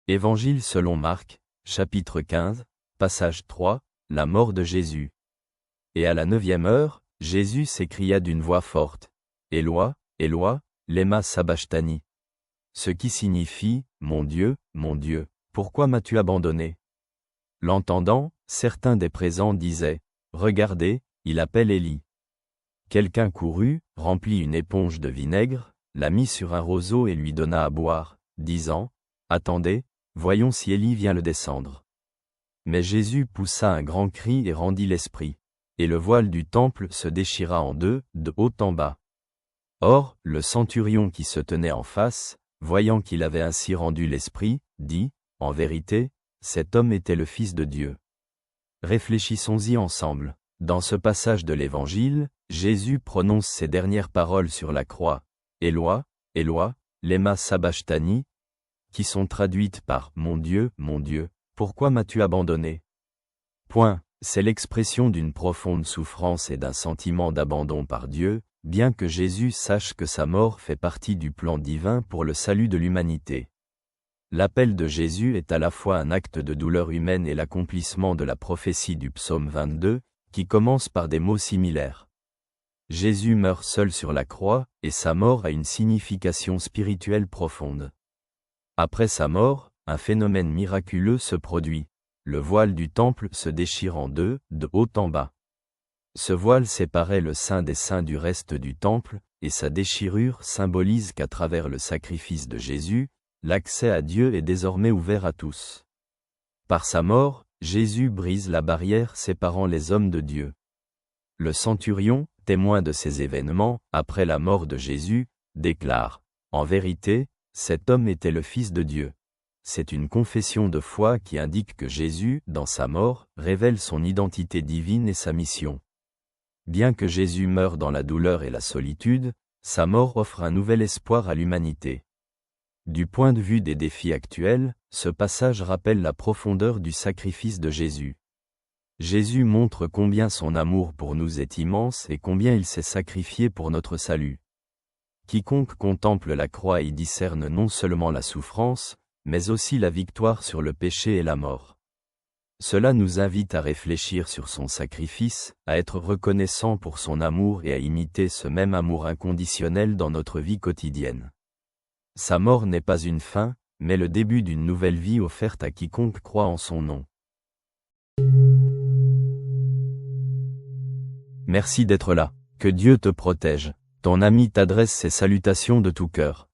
Évangile selon Marc, chapitre 15, passage 3, la mort de Jésus. Et à la 9e heure, Jésus s'écria d'une voix forte, « Éloi, Éloi, lema sabachthani » ce qui signifie, « mon Dieu, pourquoi m'as-tu abandonné » L'entendant, certains des présents disaient, « Regardez, il appelle Élie. » Quelqu'un courut, remplit une éponge de vinaigre, la mit sur un roseau et lui donna à boire, disant, « Attendez, voyons si Élie vient le descendre. » Mais Jésus poussa un grand cri et rendit l'esprit. Et le voile du temple se déchira en deux, de haut en bas. Or, le centurion qui se tenait en face, voyant qu'il avait ainsi rendu l'esprit, dit, « En vérité, cet homme était le Fils de Dieu. » Réfléchissons-y ensemble. Dans ce passage de l'Évangile, Jésus prononce ces dernières paroles sur la croix, « Éloi, Éloi, lema sabachthani » qui sont traduites par « Mon Dieu, pourquoi m'as-tu abandonné » C'est l'expression d'une profonde souffrance et d'un sentiment d'abandon par Dieu, bien que Jésus sache que sa mort fait partie du plan divin pour le salut de l'humanité. L'appel de Jésus est à la fois un acte de douleur humaine et l'accomplissement de la prophétie du psaume 22, qui commence par des mots similaires. Jésus meurt seul sur la croix, et sa mort a une signification spirituelle profonde. Après sa mort, un phénomène miraculeux se produit. Le voile du temple se déchire en deux, de haut en bas. Ce voile séparait le Saint des Saints du reste du temple, et sa déchirure symbolise qu'à travers le sacrifice de Jésus, l'accès à Dieu est désormais ouvert à tous. Par sa mort, Jésus brise la barrière séparant les hommes de Dieu. Le centurion, témoin de ces événements, après la mort de Jésus, déclare, « En vérité, cet homme était le Fils de Dieu. » C'est une confession de foi qui indique que Jésus, dans sa mort, révèle son identité divine et sa mission. Bien que Jésus meure dans la douleur et la solitude, sa mort offre un nouvel espoir à l'humanité. Du point de vue des défis actuels, ce passage rappelle la profondeur du sacrifice de Jésus. Jésus montre combien son amour pour nous est immense et combien il s'est sacrifié pour notre salut. Quiconque contemple la croix y discerne non seulement la souffrance, mais aussi la victoire sur le péché et la mort. Cela nous invite à réfléchir sur son sacrifice, à être reconnaissant pour son amour et à imiter ce même amour inconditionnel dans notre vie quotidienne. Sa mort n'est pas une fin, mais le début d'une nouvelle vie offerte à quiconque croit en son nom. Merci d'être là. Que Dieu te protège. Ton ami t'adresse ses salutations de tout cœur.